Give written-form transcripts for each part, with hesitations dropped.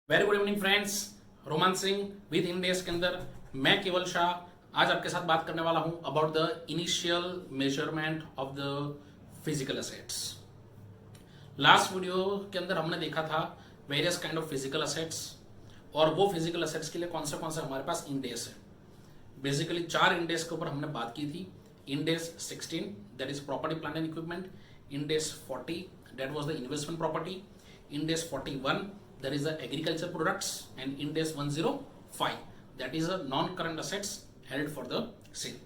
Very good evening friends. Romancing with Ind AS के अंदर मैं केवल शाह आज आपके साथ बात करने वाला हूं about the initial measurement of the physical assets. Last video के अंदर हमने देखा था various kind of physical assets और वो फिजिकल एसेट्स के लिए कौन से हमारे पास इंडेस है। बेसिकली 4 इंडेस के ऊपर हमने बात की थी। Ind AS 16 that is property plant and equipment, Ind AS 40 that was the investment property, Ind AS 41 that is the agriculture products, and index 105 that is a non current assets held for the sale।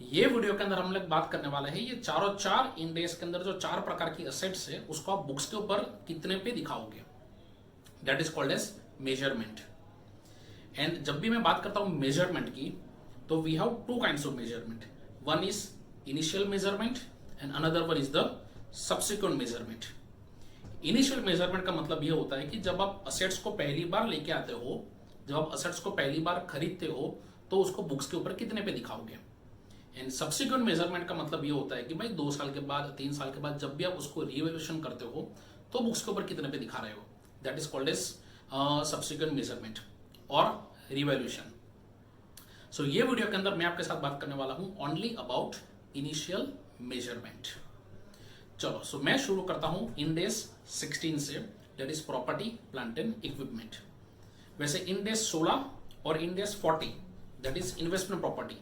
ये video के अंदर हम लोग बात करने वाले हैं ये चारों चार इंडेक्स के अंदर जो 4 प्रकार की असेट्स है उसको आप बुक्स के ऊपर कितने पे दिखाओगे, that is called as measurement. And जब भी मैं बात करता हूं मेजरमेंट की तो we have 2 kinds of measurement, one is initial measurement and another one is the subsequent measurement. Initial measurement का मतलब यह होता है कि जब आप असेट्स को पहली बार लेके आते हो, जब आप असेट्स को पहली बार खरीदते हो तो उसको बुक्स के ऊपर कितने पे दिखाओगे। एंड सब्सिक्वेंट मेजरमेंट का मतलब यह होता है कि भाई 2 साल के बाद 3 साल के बाद जब भी आप उसको रिवैल्यूएशन करते हो तो बुक्स के ऊपर कितने पे दिखा रहे हो, that is called as subsequent measurement और रिवैल्यूएशन। सो ये वीडियो के अंदर मैं आपके साथ बात करने वाला हूं ओनली अबाउट इनिशियल मेजरमेंट। चलो सो मैं शुरू करता हूं इंडेस 16 से, that is property plant and equipment. वैसे इंडेस 16 और इंडेस 40 दैट इज इन्वेस्टमेंट प्रॉपर्टी,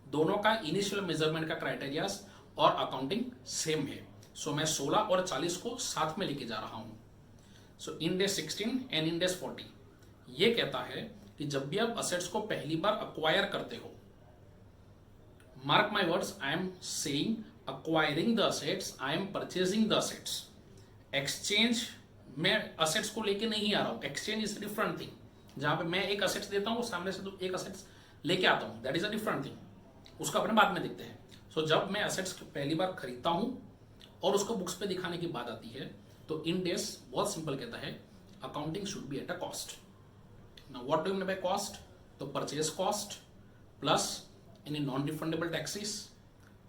दोनों का इनिशियल मेजरमेंट का क्राइटेरिया और अकाउंटिंग सेम है। सो मैं 16 और 40 को साथ में लेके जा रहा हूं। सो इंडेस 16 एंड इंडेस 40 ये कहता है कि जब भी आप असेट्स को पहली बार अक्वायर करते हो, mark my words, I am saying acquiring the assets, I am purchasing the assets। Exchange में असेट्स को लेके नहीं आ रहा हूं, एक्सचेंज इज डिफरेंट थिंग। जहां पे मैं एक असेट्स देता हूं सामने से तो एक असेट्स लेके आता हूं, that is a different thing, उसका अपने बाद में देखते हैं। सो जब मैं असेट्स पहली बार खरीदता हूं और उसको बुक्स पे दिखाने की बात आती है तो इंडेस बहुत सिंपल कहता है accounting should be at a cost. Now what do you mean by cost, तो purchase cost plus any non refundable taxes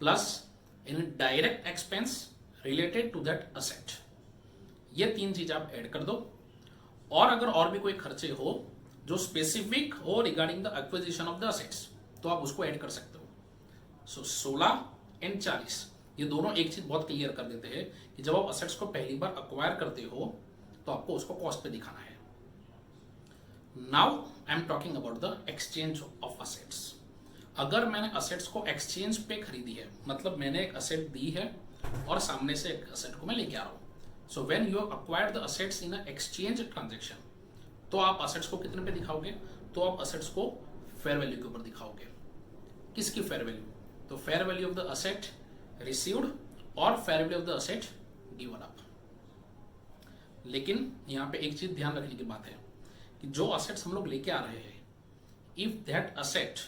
plus indirect expense related to that asset, ये 3 चीज आप ऐड कर दो। और अगर और भी कोई खर्चे हो जो स्पेसिफिक हो regarding the acquisition of the assets तो आप उसको ऐड कर सकते हो। सो 16 एंड 40 ये दोनों एक चीज बहुत क्लियर कर देते हैं कि जब आप असेट्स को पहली बार अक्वायर करते हो तो आपको उसको कॉस्ट पे दिखाना है। Now I am talking about the exchange of assets. अगर मैंने असेट्स को एक्सचेंज पे खरीदी है, मतलब मैंने एक असेट दी है और सामने से एक असेट को मैं लेके आ रहा हूं। So when you acquired the assets in a exchange transaction तो आप असेट्स को कितने पे दिखाओगे, तो आप असेट्स को फेयर वैल्यू के ऊपर दिखाओगे। किसकी फेयर वैल्यू, तो fair value of the asset received और fair value of the asset given up. लेकिन यहां पे एक चीज ध्यान रखने की बात है कि जो असेट्स हम लोग लेके आ रहे हैं, if that asset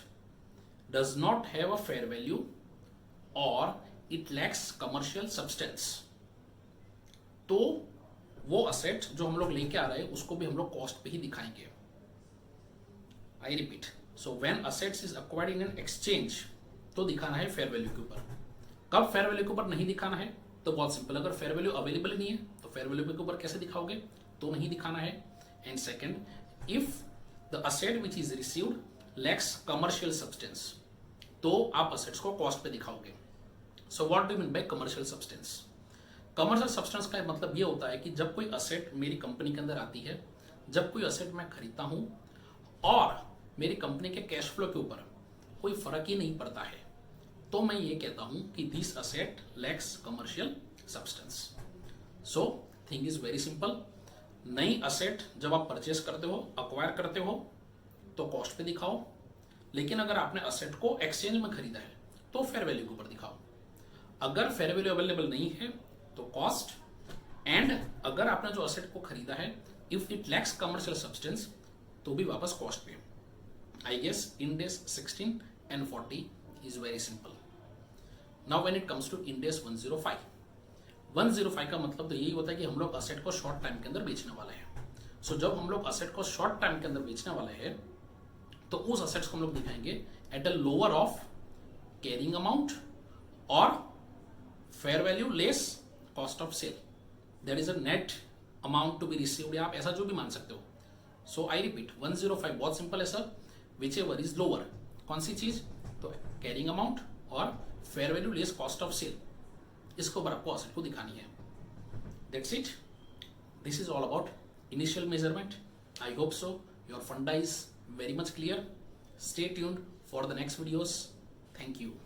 does not have a fair value or it lacks commercial substance, तो वो असेट जो हम लोग लेके आ रहे हैं उसको भी हम लोग कॉस्ट पे ही दिखाएंगे। I repeat, so when assets is acquired in an exchange तो दिखाना है फेयर वैल्यू के ऊपर। कब फेयर वैल्यू के ऊपर नहीं दिखाना है, तो बहुत सिंपल, अगर फेयर वैल्यू अवेलेबल नहीं है तो फेयर वैल्यू के ऊपर कैसे दिखाओगे, तो नहीं दिखाना है। And second, if the asset which is received lacks commercial substance तो आप असेट्स को कॉस्ट पे दिखाओगे। So what do you mean by commercial substance, commercial substance का मतलब ये होता है कि जब कोई असेट मेरी कंपनी के अंदर आती है, जब कोई असेट मैं खरीदता हूं और मेरी कंपनी के कैश फ्लो के ऊपर कोई फर्क ही नहीं पड़ता है, तो मैं ये कहता हूं कि this asset lakhs commercial substance. So thing is very simple, नई असेट जब आप परचेस करते हो, अक्वायर करते हो तो कॉस्ट पे दिखाओ, लेकिन अगर आपने असेट को एक्सचेंज में खरीदा है तो फेयर वैल्यू के ऊपर दिखाओ। अगर फेयर वैल्यू अवेलेबल नहीं है तो कॉस्ट, एंड अगर आपने जो असेट को खरीदा है if it lacks commercial substance तो भी वापस कॉस्ट पे। I guess Ind AS 16 and 40 is very simple. Now when it comes to Ind AS 105 का मतलब तो यही होता है कि हम लोग असेट को शॉर्ट टाइम के अंदर बेचने वाले हैं। सो जब हम लोग असेट को शॉर्ट टाइम के अंदर बेचने वाले हैं तो उस असेट्स को हम लोग दिखाएंगे at a lower of carrying amount और fair value less cost of sale, that is a net amount to be received, आप ऐसा जो भी मान सकते हो। सो आई रिपीट 105 बहुत सिंपल है sir, whichever is lower, कौन सी चीज, तो कैरिंग अमाउंट और fair value less cost of sale, इसको ऊपर आपको असेट को दिखानी है. That's it. This is all about initial measurement. I hope so your funda is very much clear. Stay tuned for the next videos. Thank you.